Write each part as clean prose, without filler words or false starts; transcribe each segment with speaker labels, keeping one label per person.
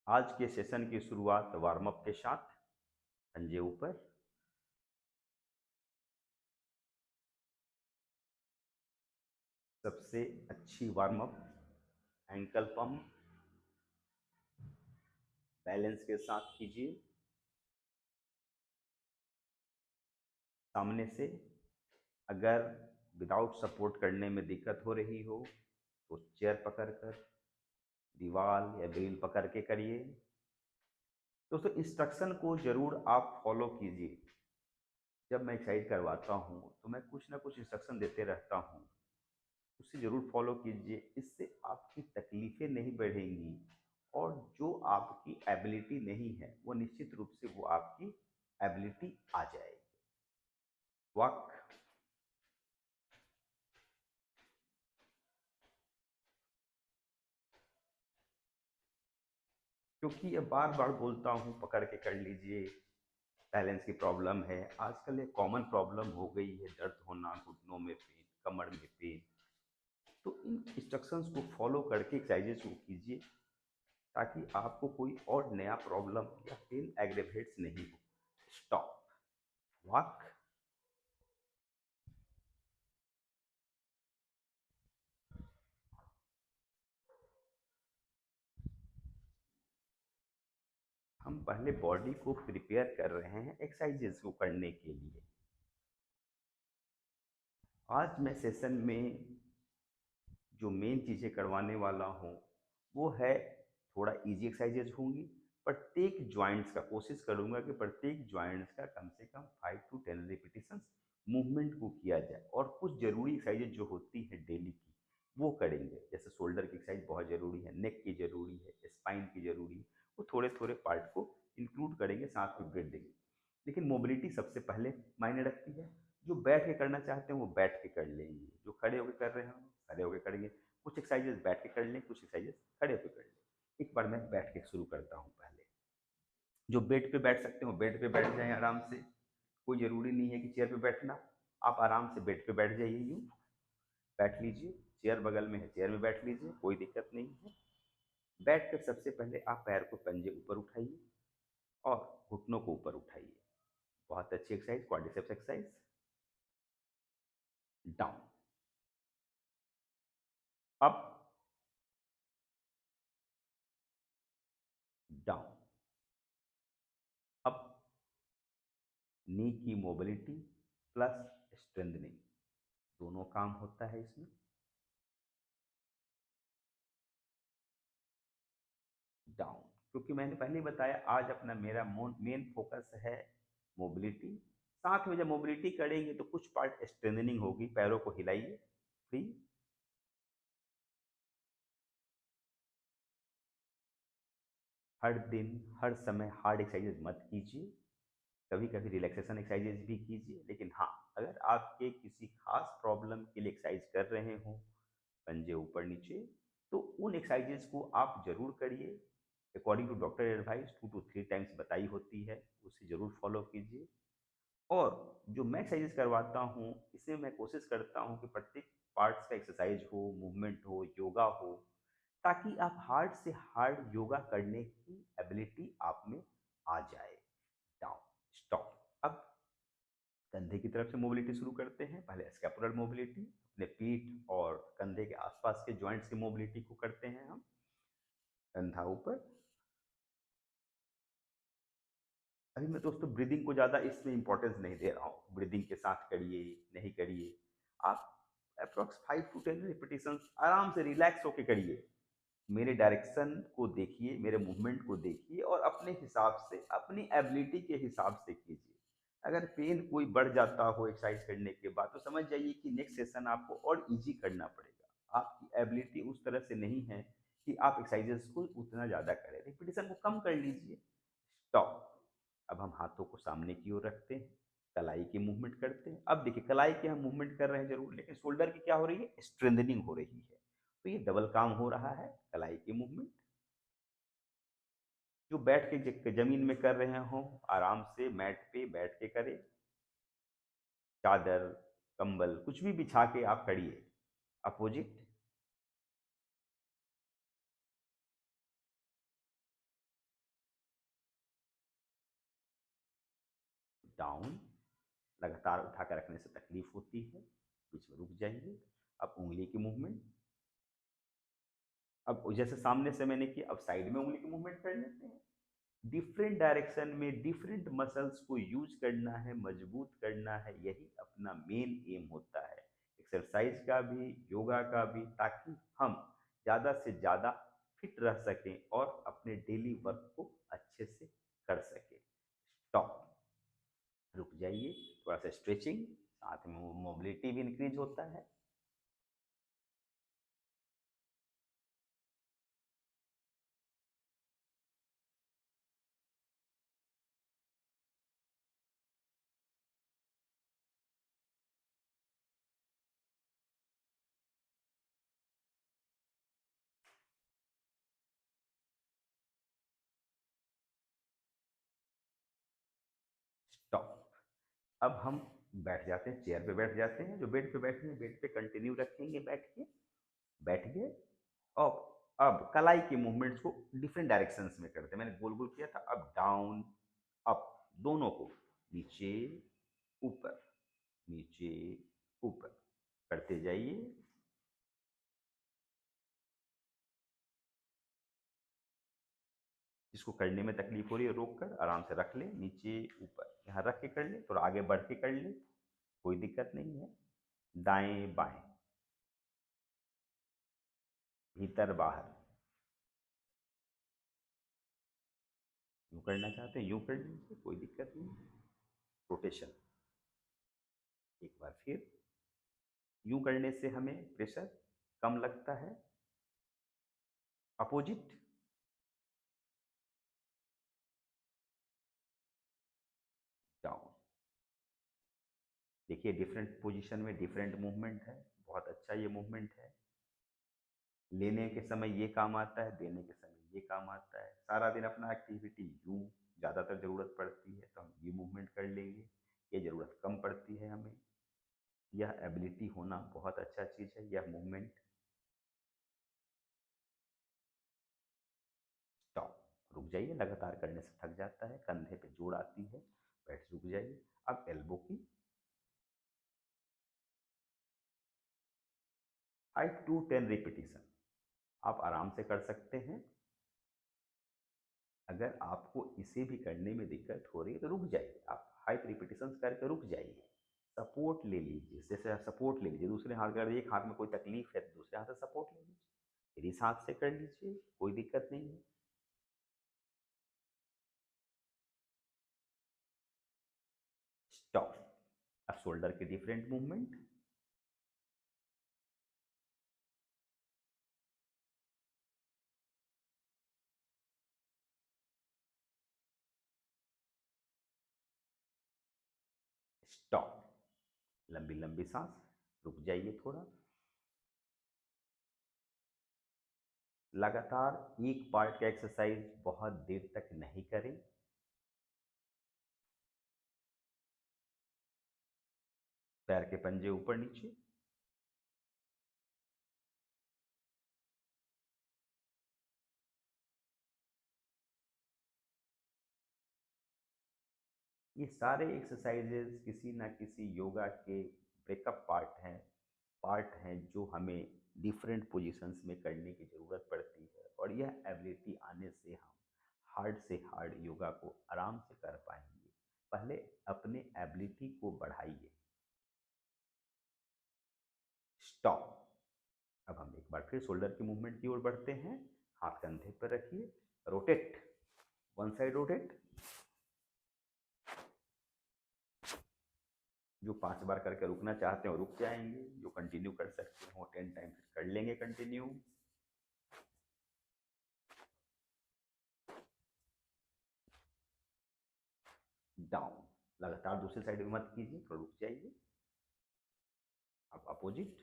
Speaker 1: आज के सेशन की शुरुआत वार्म अप के साथ। पंजे ऊपर, सबसे अच्छी warm up ankle pump balance के साथ कीजिए। सामने से अगर विदाउट सपोर्ट करने में दिक्कत हो रही हो तो चेयर पकड़कर, दीवार या ग्रिल पकड़ के करिए। दोस्तों, इंस्ट्रक्शन को जरूर आप फॉलो कीजिए। जब मैं एक्सरसाइज करवाता हूँ तो मैं कुछ ना कुछ इंस्ट्रक्शन देते रहता हूँ, उसे ज़रूर फॉलो कीजिए। इससे आपकी तकलीफ़ें नहीं बढ़ेंगी और जो आपकी एबिलिटी नहीं है वो निश्चित रूप से वो आपकी एबिलिटी आ जाएगी। वॉक, क्योंकि ये बार बार बोलता हूँ पकड़ के कर लीजिए, बैलेंस की प्रॉब्लम है आजकल, एक कॉमन प्रॉब्लम हो गई है, दर्द होना, घुटनों में पेन, कमर में पेन। तो इन इंस्ट्रक्शंस को फॉलो करके एक्सरसाइजेस को कीजिए ताकि आपको कोई और नया प्रॉब्लम या पेन एग्रेवेट्स नहीं हो। स्टॉप, वॉक, हम पहले बॉडी को प्रिपेयर कर रहे हैं एक्सरसाइजेस को करने के लिए। आज मैं सेशन में जो मेन चीज़ें करवाने वाला हूँ वो है, थोड़ा इजी एक्सरसाइजेज होंगी। प्रत्येक जॉइंट्स का कोशिश करूँगा कि प्रत्येक जॉइंट्स का कम से कम 5 to 10 रिपीटिशंस मूवमेंट को किया जाए, और कुछ ज़रूरी एक्सरसाइजेज जो होती है डेली की वो करेंगे। जैसे शोल्डर की एक्सरसाइज बहुत ज़रूरी है, नेक की ज़रूरी है, स्पाइन की ज़रूरी है, वो थोड़े थोड़े पार्ट को इंक्लूड करेंगे, साथ में ब्रेथ देंगे। लेकिन मोबिलिटी सबसे पहले मायने रखती है। जो बैठ के करना चाहते हैं वो बैठ के कर लेंगे, जो खड़े होकर कर रहे हैं खड़े होकर करेंगे। कुछ एक्सरसाइजेस बैठ के कर लें, कुछ एक्सरसाइजेस खड़े होकर कर लें। एक बार मैं बैठ के शुरू करता हूँ। पहले जो बेड पे बैठ सकते हो बेड पे बैठ जाएं आराम से, कोई ज़रूरी नहीं है कि चेयर पे बैठना। आप आराम से बेड पे बैठ जाइए, यूँ बैठ लीजिए। चेयर बगल में है, चेयर में बैठ लीजिए, कोई दिक्कत नहीं है। बैठ कर सबसे पहले आप पैर को पंजे ऊपर उठाइए और घुटनों को ऊपर उठाइए। बहुत अच्छी exercise, quadriceps exercise. Down, up, down, up. Knee की मोबिलिटी प्लस स्ट्रेंथनिंग दोनों काम होता है इसमें। डाउन, क्योंकि मैंने पहले ही बताया आज अपना मेरा मेन फोकस है मोबिलिटी। साथ में जब मोबिलिटी करेंगे तो कुछ पार्ट स्ट्रेंथनिंग होगी। पैरों को हिलाइए, फ्री। हर दिन हर समय हार्ड एक्सरसाइजेज मत कीजिए, कभी कभी रिलैक्सेशन एक्सरसाइजेज भी कीजिए। लेकिन हाँ, अगर आपके किसी खास प्रॉब्लम के लिए एक्सरसाइज कर रहे हो, पंजे ऊपर नीचे, तो उन एक्सरसाइजेज को आप जरूर करिए। According to doctor advice 2 to 3 times बताई होती है, उसे जरूर फॉलो कीजिए। और जो मैं एक्सरसाइज करवाता हूँ इसमें मैं कोशिश करता हूँ कि प्रत्येक पार्ट्स का एक्सरसाइज हो, मूवमेंट हो, योगा हो, ताकि आप हार्ड से हार्ड योगा करने की एबिलिटी आप में आ जाए। Down, stop. अब कंधे की तरफ से मोबिलिटी शुरू करते हैं। पहले स्कैपुलर मोबिलिटी, अपने पीठ और कंधे के आसपास के जॉइंट्स की मोबिलिटी को करते हैं हम। कंधा ऊपर। अभी मैं दोस्तों ब्रीदिंग को ज़्यादा इसमें इंपॉर्टेंस नहीं दे रहा हूँ, ब्रीदिंग के साथ करिए नहीं करिए, आप अप्रॉक्स 5 to 10 रिपीटिशन आराम से रिलैक्स होके करिए। मेरे डायरेक्शन को देखिए, मेरे मूवमेंट को देखिए और अपने हिसाब से, अपनी एबिलिटी के हिसाब से कीजिए। अगर पेन कोई बढ़ जाता हो एक्सरसाइज करने के बाद तो समझ जाइए कि नेक्स्ट सेशन आपको और इजी करना पड़ेगा। आपकी एबिलिटी उस तरह से नहीं है कि आप एक्सरसाइजेस को उतना ज़्यादा करें, रिपीटिशन को कम कर लीजिए। स्टॉप। अब हम हाथों को सामने की ओर रखते हैं, कलाई की मूवमेंट करते हैं। अब देखिए, कलाई की हम मूवमेंट कर रहे हैं जरूर, लेकिन शोल्डर की क्या हो रही है, स्ट्रेंथनिंग हो रही है। तो ये डबल काम हो रहा है। कलाई की मूवमेंट जो बैठ के जमीन में कर रहे हो आराम से मैट पे बैठ के करें। चादर, कंबल कुछ भी बिछा के आप करिए। अपोजिट, डाउन, लगातार उठा कर रखने से तकलीफ होती है, बीच में रुक जाइए। अब उंगली की मूवमेंट, अब जैसे सामने से मैंने की, अब साइड में उंगली की मूवमेंट कर लेते हैं। डिफरेंट डायरेक्शन में डिफरेंट मसल्स को यूज करना है, मजबूत करना है, यही अपना मेन एम होता है एक्सरसाइज का भी, योगा का भी, ताकि हम ज़्यादा से ज़्यादा फिट रह सकें और अपने डेली वर्क को अच्छे से कर सकें। स्टॉप, रुक जाइए, थोड़ा सा स्ट्रेचिंग, साथ में मोबिलिटी भी इंक्रीज होता है। स्टॉप। अब हम बैठ जाते हैं, चेयर पे बैठ जाते हैं, जो बेड पे बैठे हैं बेड पे कंटिन्यू रखेंगे, बैठ गए। अब अब कलाई की मूवमेंट्स को डिफरेंट डायरेक्शंस में करते हैं। मैंने गोल गोल किया था, अब डाउन, अप, दोनों को नीचे ऊपर, नीचे ऊपर करते जाइए। जिसको करने में तकलीफ हो रही है रोक कर आराम से रख ले, नीचे ऊपर, यहाँ रख के कर ले, थोड़ा आगे बढ़ के कर ले, कोई दिक्कत नहीं है। दाएं बाएं, भीतर बाहर, यूँ करना चाहते हैं यूँ कर लीजिए, कोई दिक्कत नहीं। रोटेशन, एक बार फिर, यूँ करने से हमें प्रेशर कम लगता है। Opposite, down. देखिए डिफरेंट पोजीशन में डिफरेंट मूवमेंट है, बहुत अच्छा ये मूवमेंट है। लेने के समय ये काम आता है, देने के समय ये काम आता है। सारा दिन अपना एक्टिविटी यूँ ज़्यादातर ज़रूरत पड़ती है तो हम ये मूवमेंट कर लेंगे, ये ज़रूरत कम पड़ती है हमें। यह एबिलिटी होना बहुत अच्छा चीज़ है, यह मूवमेंट। स्टॉप, रुक जाइए, लगातार करने से थक जाता है, कंधे पे जोड़ आती है, बैठ रुक जाइए। अब एल्बो की 5 to 10 रिपीटिशन आप आराम से कर सकते हैं। अगर आपको इसे भी करने में दिक्कत हो रही है तो रुक जाइए, आप 5 रिपीटिशन करके रुक जाइए। सपोर्ट ले लीजिए, जैसे आप सपोर्ट ले लीजिए, दूसरे हाथ कर, एक हाथ में कोई तकलीफ है तो दूसरे हाथ से सपोर्ट ले लीजिए, फिर इस हाथ से कर लीजिए, कोई दिक्कत नहीं है। स्टॉप। अब शोल्डर के डिफरेंट मूवमेंट, स्टॉप, लंबी लंबी सांस, रुक जाइए थोड़ा। लगातार एक पार्ट का एक्सरसाइज बहुत देर तक नहीं करें। पैर के पंजे ऊपर नीचे, ये सारे एक्सरसाइजेज किसी ना किसी योगा के ब्रेकअप पार्ट हैं जो हमें डिफरेंट पोजीशंस में करने की ज़रूरत पड़ती है, और यह एबिलिटी आने से हम हार्ड से हार्ड योगा को आराम से कर पाएंगे। पहले अपने एबिलिटी को बढ़ाइए। स्टॉप। अब हम एक बार फिर शोल्डर की मूवमेंट की ओर बढ़ते हैं। हाथ कंधे पर रखिए, रोटेट, वन साइड रोटेट। जो 5 बार करके रुकना चाहते हो रुक जाएंगे, जो कंटिन्यू कर सकते हो 10 टाइम कर लेंगे कंटिन्यू। डाउन, लगातार दूसरी साइड में मत कीजिए, थोड़ा रुक जाइए। अब अपोजिट,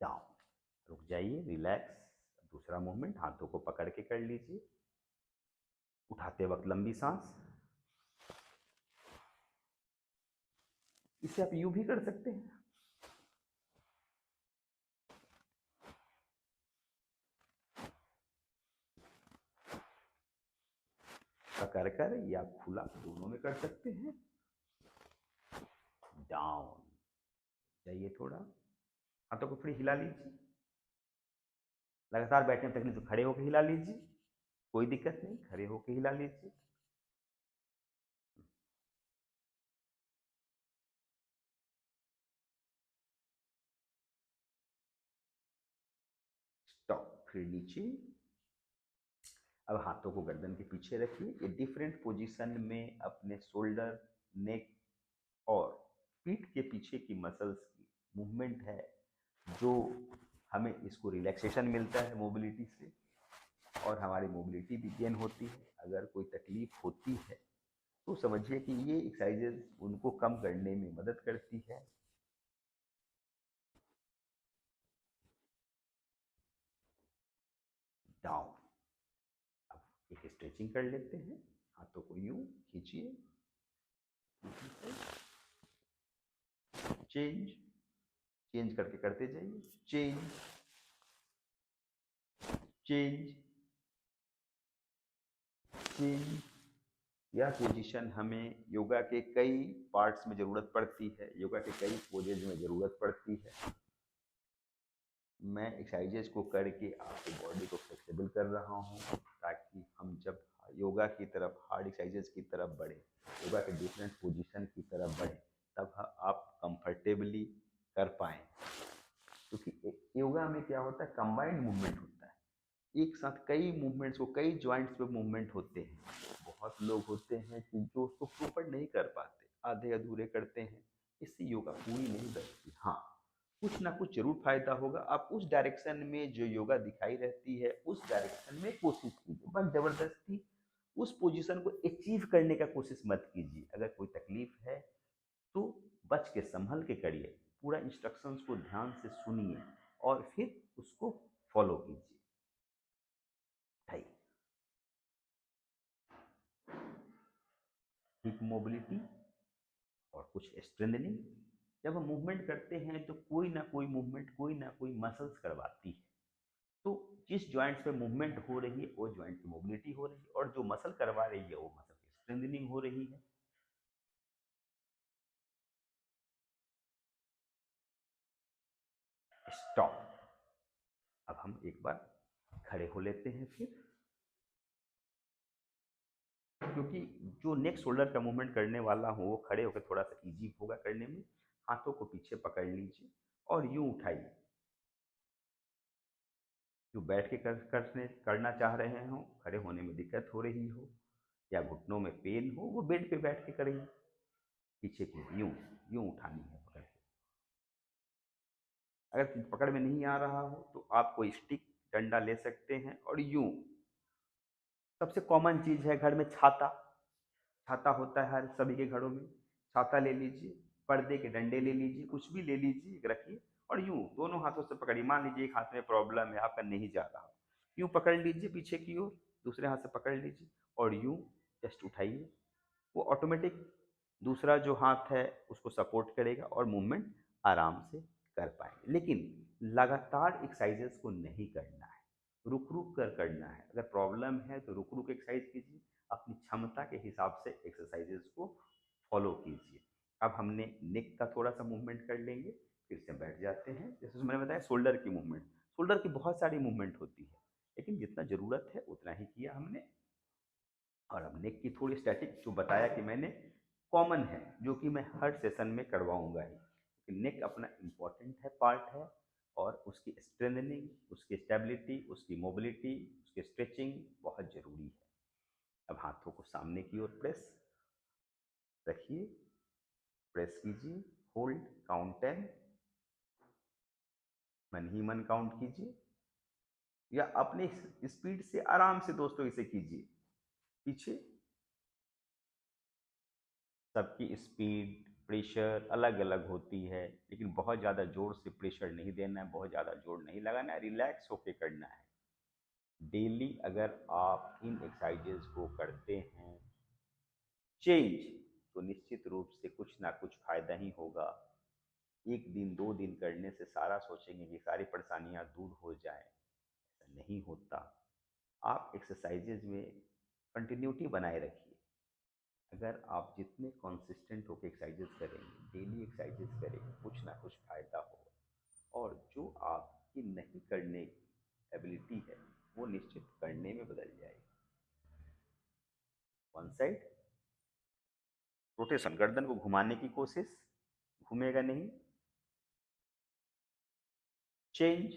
Speaker 1: डाउन, रुक जाइए, रिलैक्स। दूसरा मूवमेंट, हाथों को पकड़ के कर लीजिए, उठाते वक्त लंबी सांस। इसे आप यूं भी कर सकते हैं, कर कर या खुला, दोनों में कर सकते हैं। डाउन जाइए थोड़ा, हाथों को थोड़ी हिला लीजिए। लगातार बैठने में तकलीफ तो खड़े होकर हिला लीजिए, कोई दिक्कत नहीं, खड़े होकर हिला लीजिए। स्टॉप, फिर नीचे। अब हाथों को गर्दन के पीछे रखिए। ये डिफरेंट पोजीशन में अपने शोल्डर, नेक और पीठ के पीछे की मसल्स की मूवमेंट है, जो हमें इसको रिलैक्सेशन मिलता है मोबिलिटी से, और हमारी मोबिलिटी भी गेन होती है। अगर कोई तकलीफ होती है तो समझिए कि ये एक्सरसाइजेज उनको कम करने में मदद करती है। डाउन। अब एक स्ट्रेचिंग कर लेते हैं। हाथों को यूं खींचिए, चेंज, चेंज करके करते जाइए। Change, change, change. यह पोजीशन हमें योगा के कई पार्ट्स में ज़रूरत पड़ती है, योगा के कई पोजेज में ज़रूरत पड़ती है। मैं एक्सरसाइजेज को करके आपकी बॉडी को फ्लेक्सिबल कर रहा हूँ, ताकि हम जब योगा की तरफ, हार्ड एक्सरसाइजेज की तरफ बढ़े, योगा के डिफरेंट पोजीशन की तरफ बढ़े, तब आप कंफर्टेबली कर पाएँ। क्योंकि योगा में क्या होता है, कंबाइंड मूवमेंट होता है, एक साथ कई मूवमेंट्स को, कई जॉइंट्स पे मूवमेंट होते हैं। बहुत लोग होते हैं कि जो उसको प्रॉपर नहीं कर पाते, आधे अधूरे करते हैं, इससे योगा पूरी नहीं बनती। हाँ, कुछ ना कुछ जरूर फायदा होगा। आप उस डायरेक्शन में जो योगा दिखाई रहती है, उस डायरेक्शन में कोशिश कीजिए, बस जबरदस्ती उस पोजीशन को अचीव करने का कोशिश मत कीजिए। अगर कोई तकलीफ है तो बच के संभल के करिए, पूरा इंस्ट्रक्शंस को ध्यान से सुनिए और फिर उसको फॉलो कीजिए। उठाइए, हिप मोबिलिटी और कुछ स्ट्रेंथनिंग। जब हम मूवमेंट करते हैं तो कोई ना कोई मूवमेंट, कोई ना कोई मसल्स करवाती है। तो जिस जॉइंट्स पे मूवमेंट हो रही है वो जॉइंट की मोबिलिटी हो रही है, और जो मसल करवा रही है वो मसल की स्ट्रेंथनिंग हो रही है। स्टॉप। अब हम एक बार खड़े हो लेते हैं फिर, क्योंकि जो नेक शोल्डर का मूवमेंट करने वाला हो वो खड़े होकर थोड़ा सा इजी होगा करने में। हाथों को पीछे पकड़ लीजिए और यूं उठाइए। जो बैठ के करना चाह रहे हो, खड़े होने में दिक्कत हो रही हो या घुटनों में पेन हो, वो बेड पे बैठ के करिए। पीछे की यूं, यूं उठानी है पकड़ के। अगर पकड़ में नहीं आ रहा हो तो आप कोई स्टिक, डंडा ले सकते हैं और यूं। सबसे कॉमन चीज़ है घर में छाता। छाता होता है हर सभी के घरों में, छाता ले लीजिए, पर्दे के डंडे ले लीजिए, कुछ भी ले लीजिए, रखिए और यूं दोनों हाथों से पकड़िए। मान लीजिए एक हाथ में प्रॉब्लम है, आपका नहीं जा रहा, यूं पकड़ लीजिए पीछे की ओर, दूसरे हाथ से पकड़ लीजिए और यूं जस्ट उठाइए। वो ऑटोमेटिक दूसरा जो हाथ है उसको सपोर्ट करेगा और मूवमेंट आराम से कर पाएंगे। लेकिन लगातार एक्सरसाइजेस को नहीं करना है, रुक रुक कर करना है। अगर प्रॉब्लम है तो रुक रुक एक्सरसाइज कीजिए, अपनी क्षमता के हिसाब से एक्सरसाइजेस को फॉलो कीजिए। अब हमने नेक का थोड़ा सा मूवमेंट कर लेंगे, फिर से बैठ जाते हैं। जैसे मैंने बताया शोल्डर की मूवमेंट, शोल्डर की बहुत सारी मूवमेंट होती है, लेकिन जितना ज़रूरत है उतना ही किया हमने। और अब नेक की थोड़ी स्टैटिक जो बताया कि मैंने, कॉमन है, जो कि मैं हर सेशन में करवाऊंगा ही, क्योंकि नेक अपना इम्पॉर्टेंट है, पार्ट है, और उसकी स्ट्रेंथनिंग, उसकी स्टेबिलिटी, उसकी मोबिलिटी, उसकी स्ट्रेचिंग बहुत ज़रूरी है। अब हाथों को सामने की ओर प्रेस रखिए, प्रेस कीजिए, होल्ड, काउंट 10, मन ही मन काउंट कीजिए या अपने स्पीड से आराम से दोस्तों इसे कीजिए। पीछे सबकी स्पीड, प्रेशर अलग अलग होती है, लेकिन बहुत ज़्यादा ज़ोर से प्रेशर नहीं देना है, बहुत ज़्यादा जोर नहीं लगाना है, रिलैक्स होके करना है। डेली अगर आप इन एक्सरसाइजेज को करते हैं चेंज, तो निश्चित रूप से कुछ ना कुछ फायदा ही होगा। एक दिन दो दिन करने से सारा सोचेंगे कि सारी परेशानियां दूर हो जाए, ऐसा नहीं होता। आप एक्सरसाइजेज में कंटिन्यूटी बनाए रखिए। अगर आप जितने कंसिस्टेंट होकर एक्सरसाइजेस करेंगे, डेली एक्सरसाइजेस करेंगे, कुछ ना कुछ फायदा होगा। और जो आपकी नहीं करने की एबिलिटी है वो निश्चित करने में बदल जाएगी। वन साइड रोटेशन, गर्दन को घुमाने की कोशिश, घूमेगा नहीं। चेंज,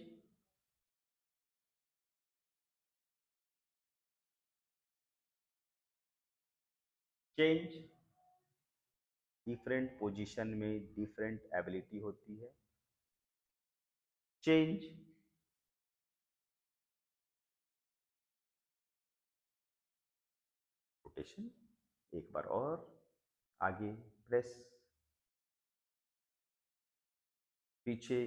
Speaker 1: चेंज, डिफरेंट पोजीशन में डिफरेंट एबिलिटी होती है। चेंज, रोटेशन, एक बार और आगे, प्रेस, पीछे।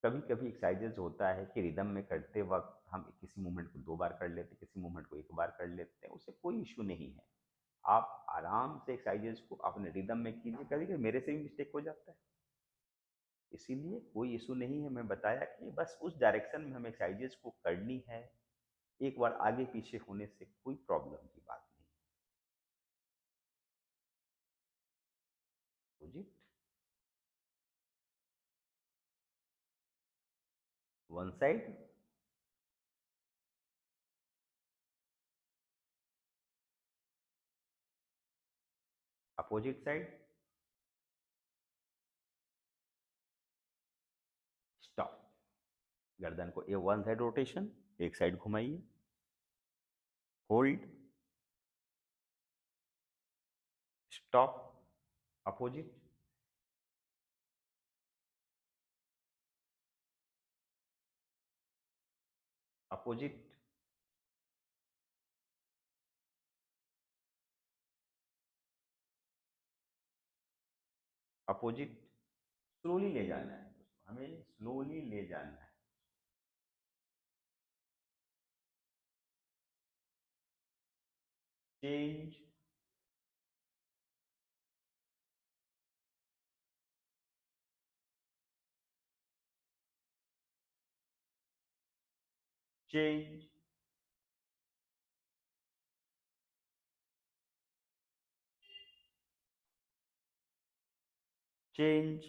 Speaker 1: कभी कभी एक्सरसाइजेज होता है कि रिदम में करते वक्त हम किसी मूवमेंट को 2 बार कर लेते हैं, किसी मूवमेंट को 1 बार कर लेते हैं, उससे कोई इशू नहीं है। आप आराम से एक्सरसाइजेज को अपने रिदम में कीजिए। कभी कभी मेरे से भी मिस्टेक हो जाता है, इसीलिए कोई इशू नहीं है। मैं बताया कि बस उस डायरेक्शन में हमें एक्सरसाइजेज को करनी है। एक बार आगे पीछे होने से कोई प्रॉब्लम की बात नहीं। Opposite, one side, opposite side, stop. गर्दन को ये वन साइड रोटेशन, एक साइड घुमाइए, hold, stop, opposite, opposite, opposite. Slowly ले जाना है, हमें स्लोली ले जाना है। Change, change, change,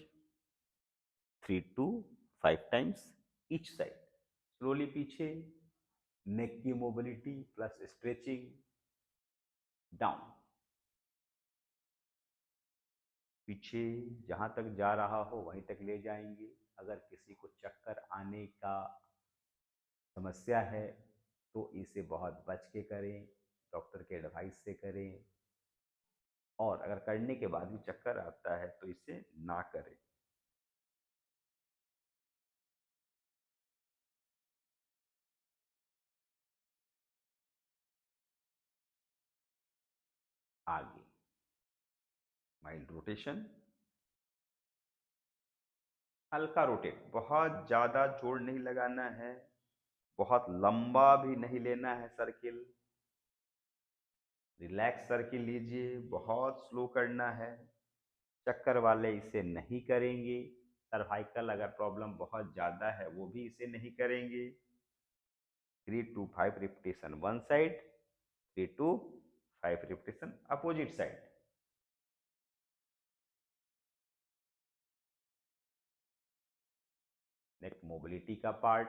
Speaker 1: 3 to 5 times each side। Slowly पीछे, नेक की मोबिलिटी प्लस स्ट्रेचिंग, डाउन, पीछे जहां तक जा रहा हो वहीं तक ले जाएंगे। अगर किसी को चक्कर आने का समस्या है तो इसे बहुत बच के करें, डॉक्टर के एडवाइस से करें। और अगर करने के बाद भी चक्कर आता है तो इसे ना करें। आगे, माइल्ड रोटेशन, हल्का रोटेट, बहुत ज़्यादा जोर नहीं लगाना है, बहुत लंबा भी नहीं लेना है सर्किल। रिलैक्स सर्किल लीजिए, बहुत स्लो करना है। चक्कर वाले इसे नहीं करेंगे। सर्वाइकल अगर प्रॉब्लम बहुत ज़्यादा है वो भी इसे नहीं करेंगे। 3 to 5 repetition one side, 3 to 5 repetition opposite side. Next mobility का पार्ट,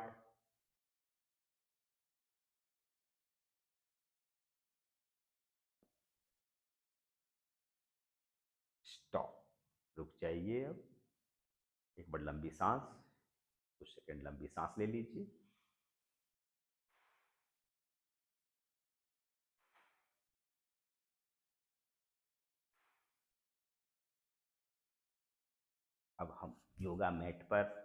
Speaker 1: स्टॉप। रुक जाइए। अब एक बार लंबी सांस, कुछ सेकंड लंबी सांस ले लीजिए। अब हम योगा मैट पर,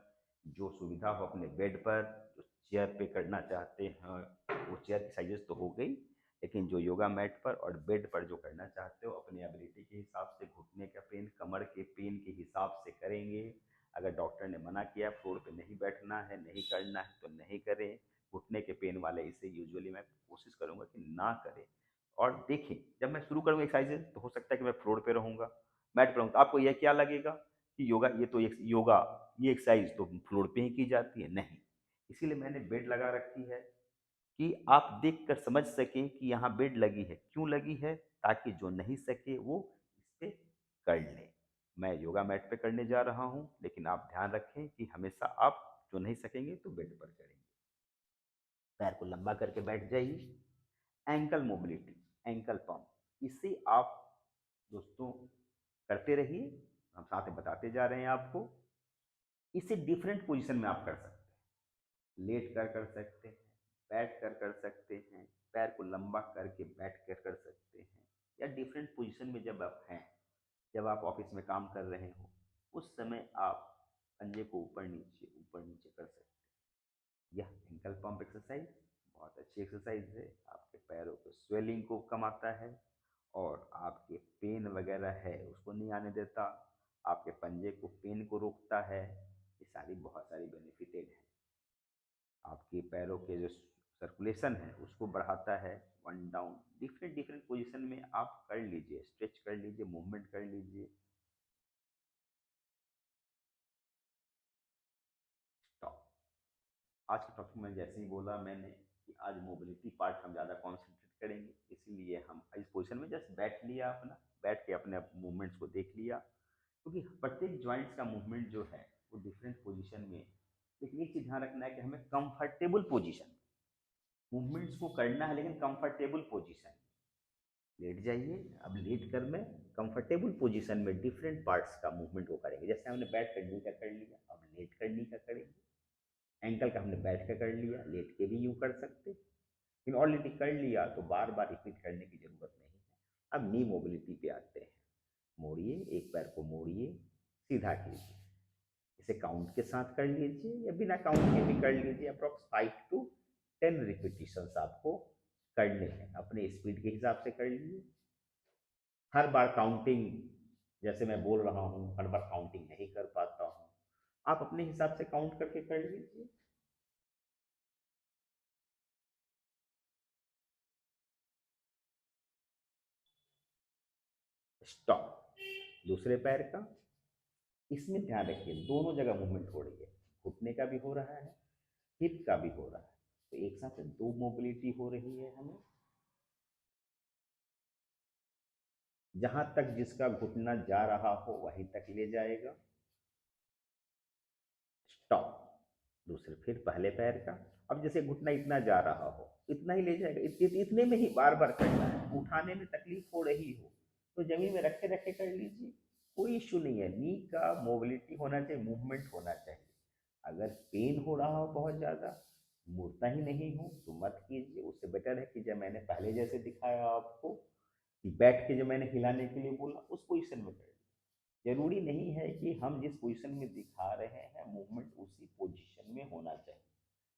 Speaker 1: जो सुविधा हो अपने बेड पर, जो चेयर पे करना चाहते हैं, वो चेयर एक्सरसाइजेस तो हो गई, लेकिन जो योगा मैट पर और बेड पर जो करना चाहते हो अपनी एबिलिटी के हिसाब से, घुटने का पेन, कमर के पेन के हिसाब से करेंगे। अगर डॉक्टर ने मना किया फ्लोर पे नहीं बैठना है, नहीं करना है, तो नहीं करें। घुटने के पेन वाले इसे यूजुअली मैं कोशिश करूंगा कि ना करें। और देखें, जब मैं शुरू करूँगा एक्सरसाइजेज तो हो सकता है कि मैं फ्लोर पे रहूँगा, मैट पर रहूँगा, तो आपको यह क्या लगेगा कि योगा, ये तो एक योगा, ये एक्सरसाइज तो फ्लोर पे ही की जाती है। नहीं, इसीलिए मैंने बेड लगा रखी है। कि आप देखकर समझ सकें कि यहाँ बेड लगी है, क्यों लगी है, ताकि जो नहीं सके वो इस पे कर ले। मैं योगा मैट पे करने जा रहा हूँ, लेकिन आप ध्यान रखें कि हमेशा आप जो नहीं सकेंगे तो बेड पर करेंगे। पैर को लंबा करके बैठ जाइए। एंकल मोबिलिटी, एंकल पंप, इसे आप दोस्तों करते रहिए। हम साथ में बताते जा रहे हैं आपको। इसे डिफरेंट पोजीशन में आप कर सकते हैं। लेट कर सकते हैं, बैठ कर सकते हैं, पैर को लंबा करके बैठ कर सकते हैं, या डिफरेंट पोजीशन में जब आप हैं, जब आप ऑफिस में काम कर रहे हो, उस समय आप पंजे को ऊपर नीचे कर सकते हैं। यह एंकल पंप एक्सरसाइज बहुत अच्छी एक्सरसाइज है। आपके पैरों के स्वेलिंग को कमाता है, और आपके पेन वगैरह है उसको नहीं आने देता, आपके पंजे को पेन को रोकता है। ये सारी बहुत सारी बेनिफिटेड है। आपके पैरों के जो सर्कुलेशन है उसको बढ़ाता है। One down, different different position में आप कर लीजिए, स्ट्रेच कर लीजिए, मूवमेंट कर लीजिए। स्टॉप। आज के टॉपिक में जैसे ही बोला मैंने कि आज मोबिलिटी पार्ट हम ज़्यादा कॉन्सेंट्रेट करेंगे, इसीलिए हम इस पोजीशन में जस्ट बैठ लिया, अपना बैठ के अपने मूवमेंट्स को देख लिया। क्योंकि प्रत्येक जॉइंट्स का मूवमेंट जो है वो डिफरेंट पोजीशन में, लेकिन एक चीज़ ध्यान रखना है कि हमें कंफर्टेबल पोजीशन मूवमेंट्स को करना है, लेकिन कंफर्टेबल पोजीशन। लेट जाइए। अब लेट कर में कंफर्टेबल पोजीशन में डिफरेंट पार्ट्स का मूवमेंट वो करेंगे। जैसे हमने बैठ कर नी का कर लिया, अब लेट कर नी का करेंगे। एंकल का हमने बैठ कर लिया, लेट के भी यूँ कर सकते, लेकिन ऑलरेडी कर लिया तो बार बार रिपीट करने की जरूरत नहीं है। अब नी मोबिलिटी पे आते हैं। मोड़िए, एक पैर को मोड़िए, सीधा कीजिए। इसे काउंट के साथ कर लीजिए या बिना काउंट के भी कर लीजिए। अप्रॉक्स 5 to 10 रिपीटिशंस आपको करने हैं, अपने स्पीड के हिसाब से कर लीजिए। हर बार काउंटिंग, जैसे मैं बोल रहा हूँ, हर बार काउंटिंग नहीं कर पाता हूँ, आप अपने हिसाब से काउंट करके कर लीजिए। स्टॉप। दूसरे पैर का, इसमें ध्यान रखिए दोनों जगह मूवमेंट हो रही है, घुटने का भी हो रहा है, हिप का भी हो रहा है, तो एक साथ दो मोबिलिटी हो रही है हमें। जहां तक जिसका घुटना जा रहा हो वहीं तक ले जाएगा। स्टॉप। दूसरे फिर पहले पैर का, अब जैसे घुटना इतना जा रहा हो इतना ही ले जाएगा। इतने में ही बार बार करना है। उठाने में तकलीफ हो रही हो तो जमीन में रखे रखे कर लीजिए, कोई इश्यू नहीं है। नी का मोबिलिटी होना चाहिए, मूवमेंट होना चाहिए। अगर पेन हो रहा हो बहुत ज़्यादा, मुड़ता ही नहीं हो, तो मत कीजिए। उससे बेटर है कि जब मैंने पहले जैसे दिखाया आपको कि बैठ के जो मैंने हिलाने के लिए बोला उस पोजीशन में करें। जरूरी नहीं है कि हम जिस पोजीशन में दिखा रहे हैं मूवमेंट उसी पोजीशन में होना चाहिए।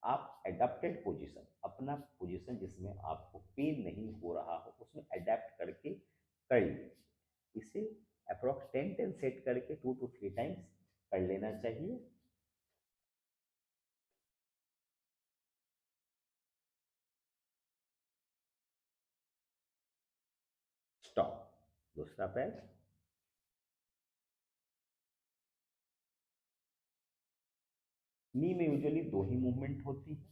Speaker 1: आप एडेप्टेड पोजीशन, अपना पोजीशन जिसमें आपको पेन नहीं हो रहा हो उसमें एडेप्ट करके कर लीजिए। इसे अप्रॉक्स 10 सेट करके 2 to 3 टाइम्स कर लेना चाहिए। स्टॉप। दूसरा पैर। नी में यूजुअली दो ही मूवमेंट होती है,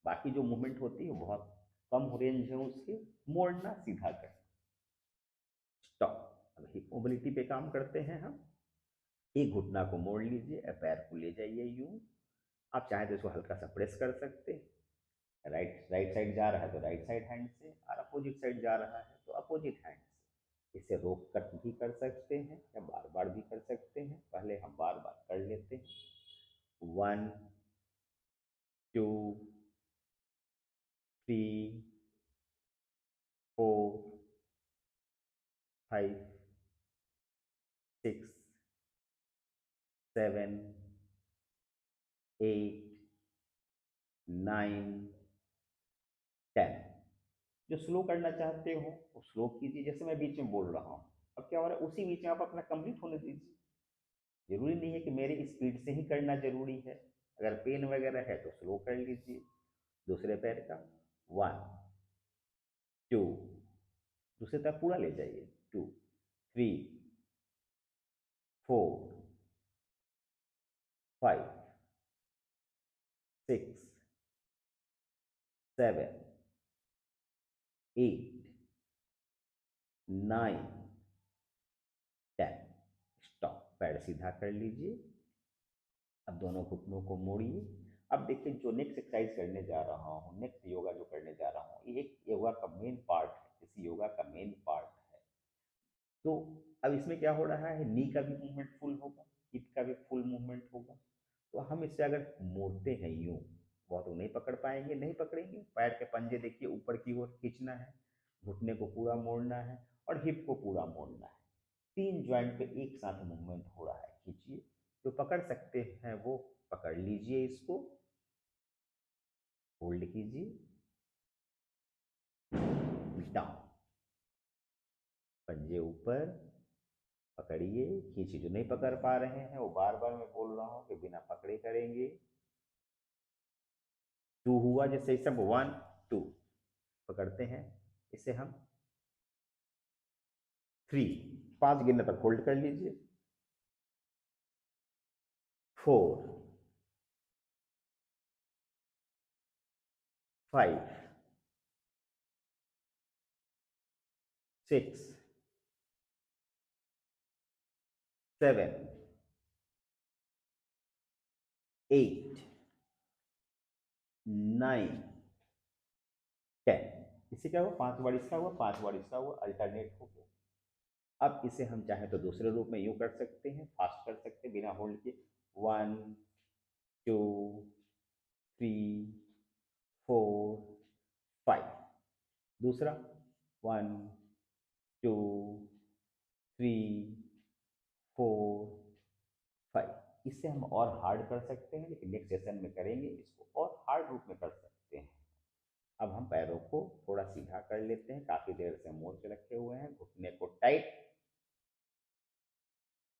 Speaker 1: बाकी जो मूवमेंट होती है बहुत कम रेंज है उसके। मोड़ना, सीधा करना। स्टॉप। अब हिप मोबिलिटी पे काम करते हैं हम। एक घुटना को मोड़ लीजिए और पैर को ले जाइए यूं। आप चाहें तो इसको हल्का सा प्रेस कर सकते हैं। राइट राइट साइड जा रहा है तो राइट साइड हैंड से, और अपोजिट साइड जा रहा है तो अपोजिट हैंड से। इसे रोक कर भी कर सकते हैं या बार बार भी कर सकते हैं। पहले हम बार बार कर लेते हैं। 1 2 3 4 5 6 7 8 9 10। जो स्लो करना चाहते हो वो स्लो कीजिए, जैसे मैं बीच में बोल रहा हूँ। अब क्या हो रहा है, उसी बीच में आप अपना कंप्लीट होने दीजिए। जरूरी नहीं है कि मेरी स्पीड से ही करना जरूरी है। अगर पेन वगैरह है तो स्लो कर लीजिए। दूसरे पैर का 1 2, दूसरे तरफ पूरा ले जाइए। 2 3 4 5 6 7, 8, 9, 10। स्टॉप। पैर सीधा कर लीजिए। अब दोनों घुटनों को मोड़िए। अब देखिए, जो नेक्स्ट एक्सरसाइज करने जा रहा हूँ, नेक्स्ट योगा जो करने जा रहा हूँ, ये एक योगा का मेन पार्ट है, इस योगा का मेन पार्ट है। तो अब इसमें क्या हो रहा है, नी का भी मूवमेंट फुल होगा, हिप का भी फुल मूवमेंट होगा। तो हम इसे अगर मोड़ते हैं यूं, बहुत तो नहीं पकड़ पाएंगे, नहीं पकड़ेंगे। पैर के पंजे देखिए ऊपर की ओर खींचना है, घुटने को पूरा मोड़ना है और हिप को पूरा मोड़ना है। 3 जॉइंट पे एक साथ मूवमेंट हो रहा है। खींचिए, जो पकड़ सकते हैं वो पकड़ लीजिए, इसको होल्ड कीजिए, डाउन, पंजे ऊपर, पकड़िए, खींचिए। जो नहीं पकड़ पा रहे हैं वो बार बार मैं बोल रहा हूँ कि बिना पकड़े करेंगे। 2 हुआ, जैसे सब 1 2 पकड़ते हैं, इसे हम 3 5 गिनने तक होल्ड कर लीजिए। 4 5 6 7 8 9 10। इससे क्या हुआ, 5 बार इसका हुआ, 5 बार इसका हुआ, अल्टरनेट हो गया। अब इसे हम चाहे तो दूसरे रूप में यूं कर सकते हैं, फास्ट कर सकते हैं बिना होल्ड के। 1 2 3 4 5। दूसरा 1 2 3 4 5। इससे हम और हार्ड कर सकते हैं, लेकिन नेक्स्ट सेशन में करेंगे, इसको और हार्ड रूप में कर सकते हैं। अब हम पैरों को थोड़ा सीधा कर लेते हैं, काफी देर से मोड़ के रखे हुए हैं। घुटने को टाइट,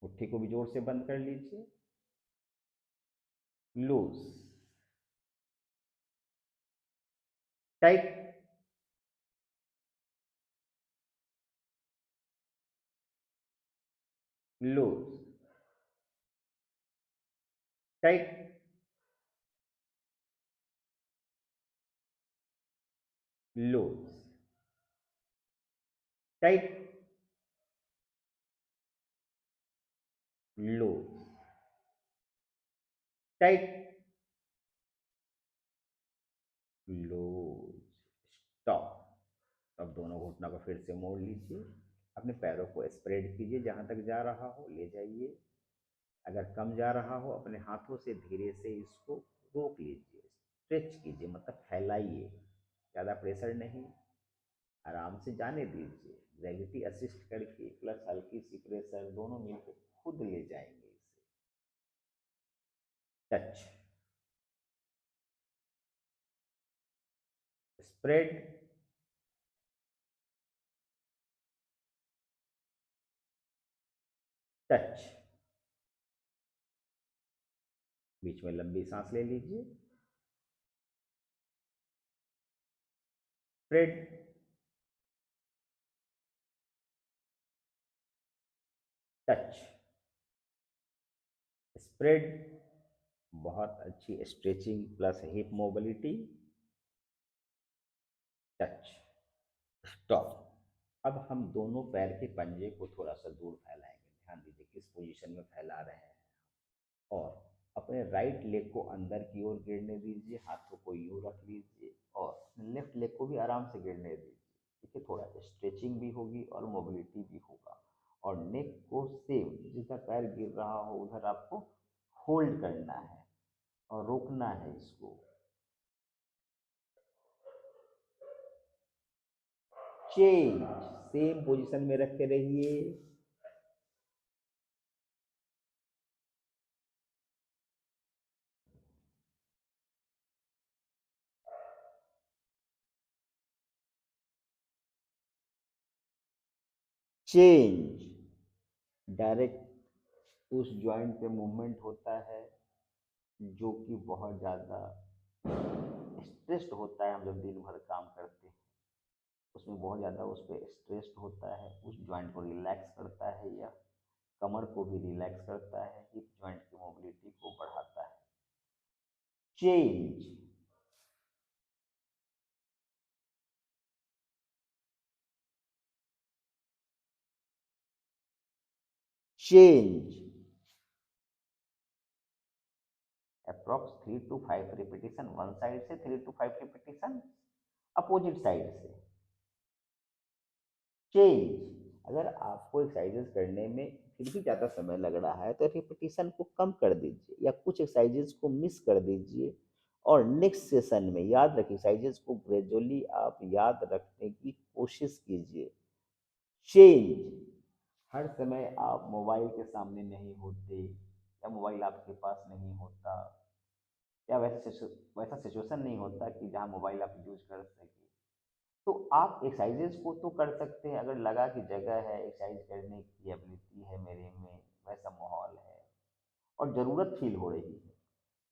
Speaker 1: मुट्ठी को भी जोर से बंद कर लीजिए, loose, tight, loose, tight, loose, tight, loose, tight, loose, stop. अब दोनों घुटना को फिर से मोड़ लीजिए। अपने पैरों को स्प्रेड कीजिए, जहां तक जा रहा हो ले जाइए। अगर कम जा रहा हो, अपने हाथों से धीरे से इसको रोक लीजिए, स्ट्रेच कीजिए, मतलब फैलाइए। ज़्यादा प्रेशर नहीं, आराम से जाने दीजिए। ग्रेविटी असिस्ट करके प्लस हल्की सी प्रेशर दोनों मिलकर खुद ले जाएंगे इसे। Touch, spread, touch. बीच में लंबी सांस ले लीजिए। Spread, touch, spread. बहुत अच्छी stretching plus hip mobility. Touch, stop. अब हम दोनों पैर के पंजे को थोड़ा सा दूर फैलाएंगे। ध्यान दीजिए किस पोजीशन में फैला रहे हैं। और अपने राइट लेग को अंदर की ओर गिरने दीजिए, हाथों को यूं रख लीजिए और लेफ्ट लेग को भी आराम से गिरने दीजिए। देखिए, थोड़ा स्ट्रेचिंग भी होगी और मोबिलिटी भी होगा। और नेक को सेम, जिधर पैर गिर रहा हो उधर आपको होल्ड करना है और रोकना है इसको। चेंज, सेम पोजीशन में रखे रहिए। चेंज, डायरेक्ट उस जॉइंट पे मूवमेंट होता है जो कि बहुत ज़्यादा स्ट्रेस्ड होता है। हम जब दिन भर काम करते हैं, उसमें बहुत ज़्यादा उस पर स्ट्रेस्ड होता है, उस जॉइंट को रिलैक्स करता है, या कमर को भी रिलैक्स करता है, हिप जॉइंट की मोबिलिटी को बढ़ाता है। Change, change approx 3 to 5 repetition one side से, 3 to 5 रिपीटिशन अपोजिट साइड से। चेंज अगर आपको एक्सरसाइजेस करने में फिर भी ज़्यादा समय लग रहा है तो रिपीटिशन को कम कर दीजिए या कुछ एक्सरसाइजेस को मिस कर दीजिए, और नेक्स्ट सेशन में याद रखिए एक्सरसाइजेस को ग्रेजुअली आप याद रखने की कोशिश कीजिए। चेंज हर समय आप मोबाइल के सामने नहीं होते या मोबाइल आपके पास नहीं होता, या वैसा सिचुएशन नहीं होता कि जहाँ मोबाइल आप यूज कर सकें, तो आप एक्सरसाइजेज को तो कर सकते हैं। अगर लगा कि जगह है एक्सरसाइज करने की एबिलिटी है मेरे में, वैसा माहौल है और ज़रूरत फील हो रही है,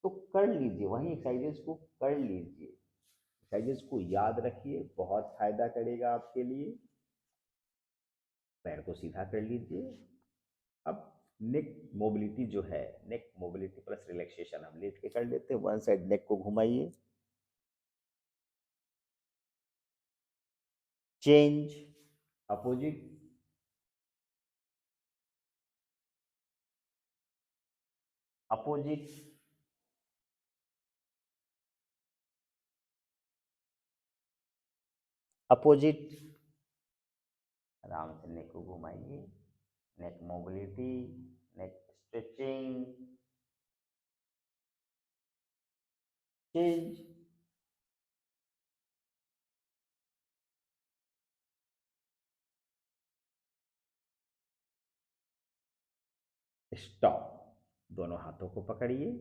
Speaker 1: तो कर लीजिए, वहीं एक्सरसाइजेज को कर लीजिए। एक्सरसाइजेज को याद रखिए, बहुत फायदा करेगा आपके लिए। पैर को सीधा कर लीजिए। अब नेक मोबिलिटी जो है, नेक मोबिलिटी प्लस रिलैक्सेशन हम लेट के कर लेते हैं। वन साइड नेक को घुमाइए, चेंज अपोजिट, अपोजिट, अपोजिट। आराम से नेक को घुमाइए, नेक मोबिलिटी, नेक स्ट्रेचिंग, चेंज, स्टॉप। दोनों हाथों को पकड़िए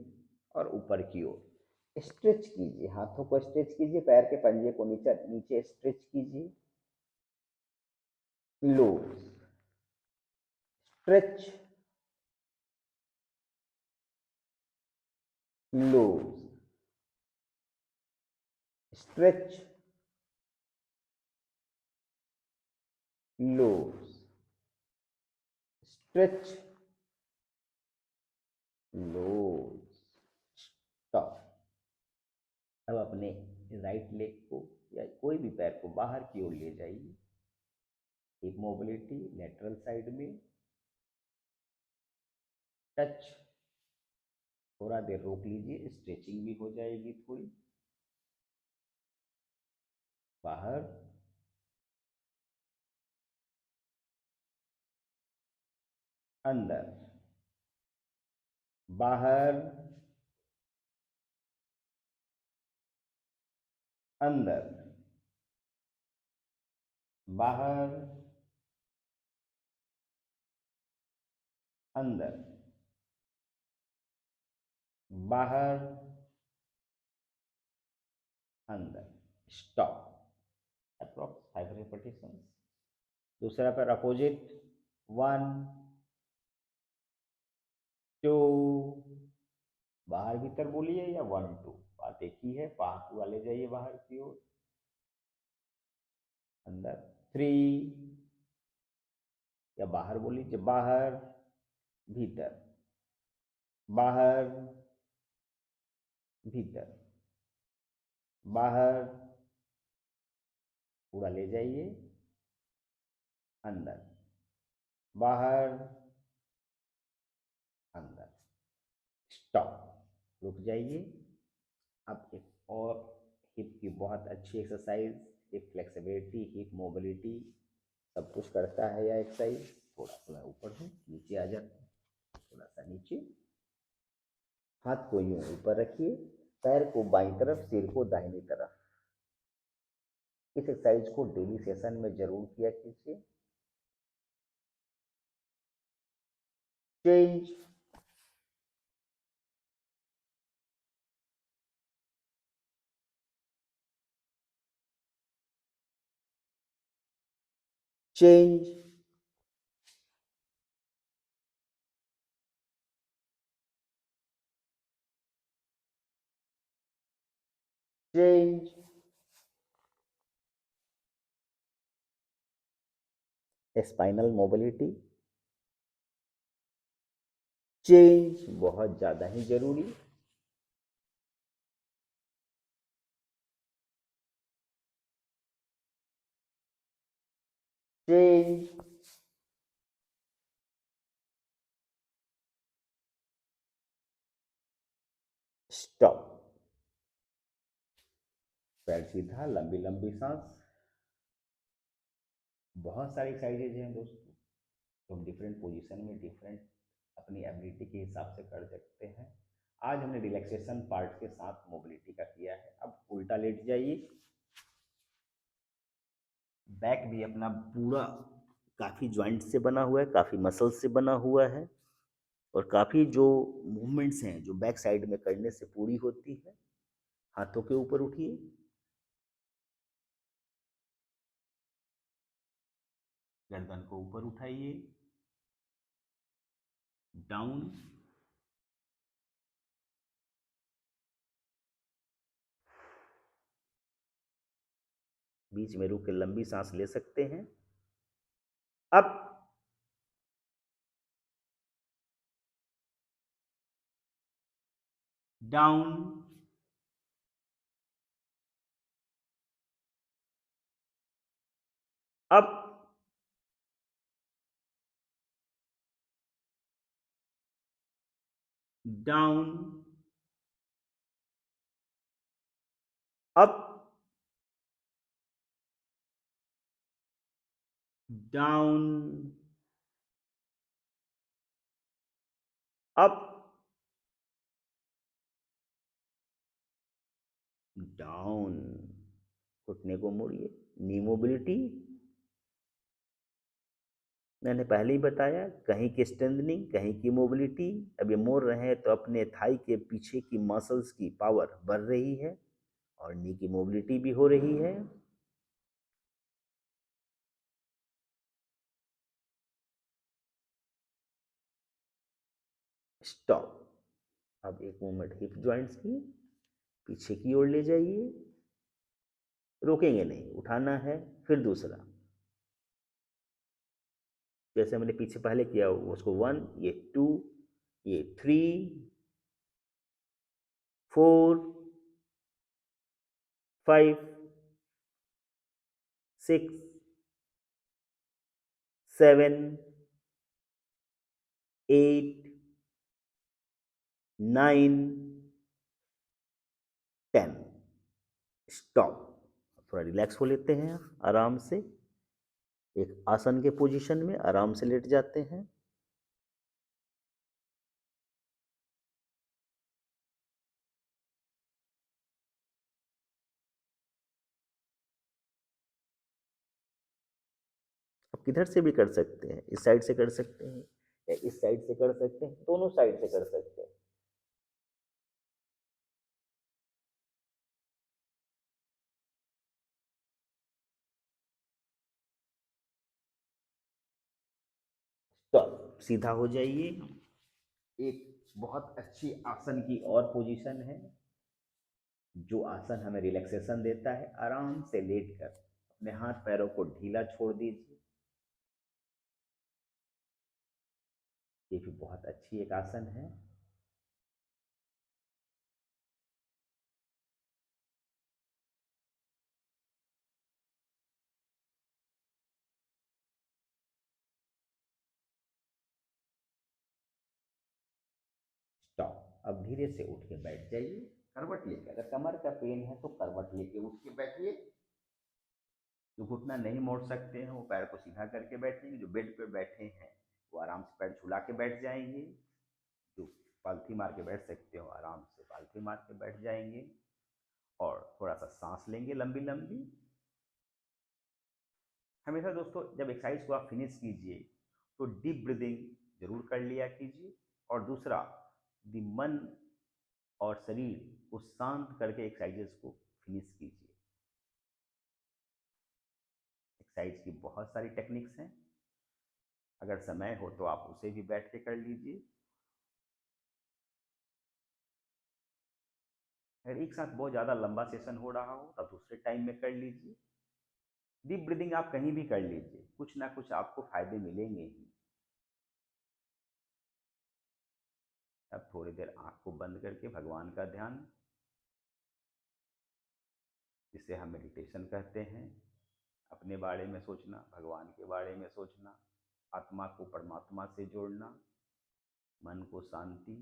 Speaker 1: और ऊपर की ओर स्ट्रेच कीजिए, हाथों को स्ट्रेच कीजिए, पैर के पंजे को नीचे नीचे स्ट्रेच कीजिए। Loose, stretch, loose, stretch, loose, stretch, loose, stop. अब अपने राइट लेग को या कोई भी पैर को बाहर की ओर ले जाइए, हिप मोबिलिटी लेटरल साइड में, टच, थोड़ा देर रोक लीजिए, स्ट्रेचिंग भी हो जाएगी थोड़ी। बाहर, अंदर, बाहर, अंदर, बाहर, अंदर, बाहर, अंदर, स्टॉप। Approx 5 repetition. दूसरा पैर अपोजिट, 1 2, बाहर भीतर बोलिए या 1 2, बात एक ही है। बाहर पूरा ले जाइए बाहर की ओर, अंदर 3, या बाहर बोल लीजिए, बाहर, भीतर, बाहर, भीतर, बाहर, पूरा ले जाइए, अंदर, बाहर, अंदर, स्टॉप। रुक जाइए। अब एक और हिप की बहुत अच्छी exercise, hip flexibility, hip mobility सब कुछ करता है यह एक्सरसाइज। थोड़ा थोड़ा ऊपर हूँ, नीचे आ जाता हूँ, थोड़ा सा नीचे। हाथ को यूं ऊपर रखिए, पैर को बाईं तरफ, सिर को दाहिनी तरफ। इस एक्सरसाइज को डेली सेशन में जरूर किया कीजिए। Change, change, change, spinal mobility, change बहुत ज़्यादा ही जरूरी। Change, stop. पैर सीधा, लंबी लंबी सांस। बहुत सारी एक्सरसाइजेज हैं दोस्तों, तो हम डिफरेंट पोजीशन में डिफरेंट अपनी एबिलिटी के हिसाब से कर सकते हैं। आज हमने रिलैक्सेशन पार्ट के साथ मोबिलिटी का किया है। अब उल्टा लेट जाइए। बैक भी अपना पूरा काफ़ी जॉइंट से बना हुआ है, काफ़ी मसल्स से बना हुआ है, और काफ़ी जो मूवमेंट्स हैं जो बैक साइड में करने से पूरी होती है। हाथों के ऊपर उठिए, गर्दन को ऊपर उठाइए, डाउन, बीच में रुक के लंबी सांस ले सकते हैं। Up, down, up, down, up, down, up, down. घुटने को मोड़िए। नी मोबिलिटी मैंने पहले ही बताया, कहीं की स्ट्रेंथनिंग, कहीं की मोबिलिटी। अब ये मोड़ रहे हैं तो अपने थाई के पीछे की मसल्स की पावर बढ़ रही है और नी की मोबिलिटी भी हो रही है। स्टॉप। अब एक मूवमेंट हिप जॉइंट्स की, पीछे की ओर ले जाइए, रोकेंगे नहीं, उठाना है। फिर दूसरा, जैसे मैंने पीछे पहले किया उसको 1, ये 2, ये 3, 4, 5, 6, 7, 8, 9, 10। स्टॉप। थोड़ा रिलैक्स हो लेते हैं, आराम से एक आसन के पोजीशन में आराम से लेट जाते हैं। आप किधर से भी कर सकते हैं, इस साइड से कर सकते हैं या इस साइड से कर सकते हैं, दोनों साइड से कर सकते हैं। स्टॉप। सीधा हो जाइए। एक बहुत अच्छी आसन की और पोजीशन है, जो आसन हमें रिलैक्सेशन देता है। आराम से लेटकर अपने हाथ पैरों को ढीला छोड़ दीजिए। ये भी बहुत अच्छी एक आसन है। स्टॉप। अब धीरे से उठ के बैठ जाइए, करवट लेकर। अगर कमर का पेन है तो करवट लेके उठ के बैठिए। जो घुटना नहीं मोड़ सकते हैं वो पैर को सीधा करके बैठेंगे। जो बेड पे बैठे हैं वो आराम से पैर झुला के बैठ जाएंगे। जो पालथी मार के बैठ सकते हो आराम से पालथी मार के बैठ जाएंगे, और थोड़ा सा सांस लेंगे लंबी लंबी। हमेशा दोस्तों जब एक्सरसाइज को आप फिनिश कीजिए तो डीप ब्रीदिंग जरूर कर लिया कीजिए। और दूसरा, मन और शरीर को शांत करके एक्सरसाइजेस को फिनिश कीजिए। एक्सरसाइज की बहुत सारी टेक्निक्स हैं, अगर समय हो तो आप उसे भी बैठ के कर लीजिए। अगर एक साथ बहुत ज़्यादा लंबा सेशन हो रहा हो तब दूसरे टाइम में कर लीजिए। डीप ब्रीदिंग आप कहीं भी कर लीजिए, कुछ ना कुछ आपको फायदे मिलेंगे ही। अब थोड़ी देर आंख को बंद करके भगवान का ध्यान, जिसे हम मेडिटेशन कहते हैं, अपने बारे में सोचना, भगवान के बारे में सोचना, आत्मा को परमात्मा से जोड़ना, मन को शांति,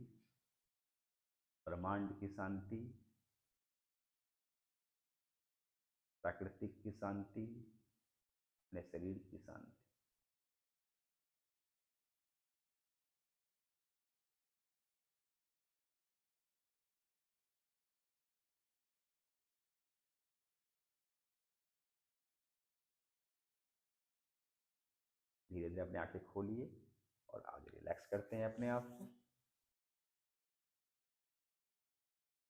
Speaker 1: ब्रह्मांड की शांति, प्राकृतिक की शांति, अपने शरीर की शांति। धीरे धीरे अपनी आंखें खोलिए और आज रिलैक्स करते हैं अपने आप को।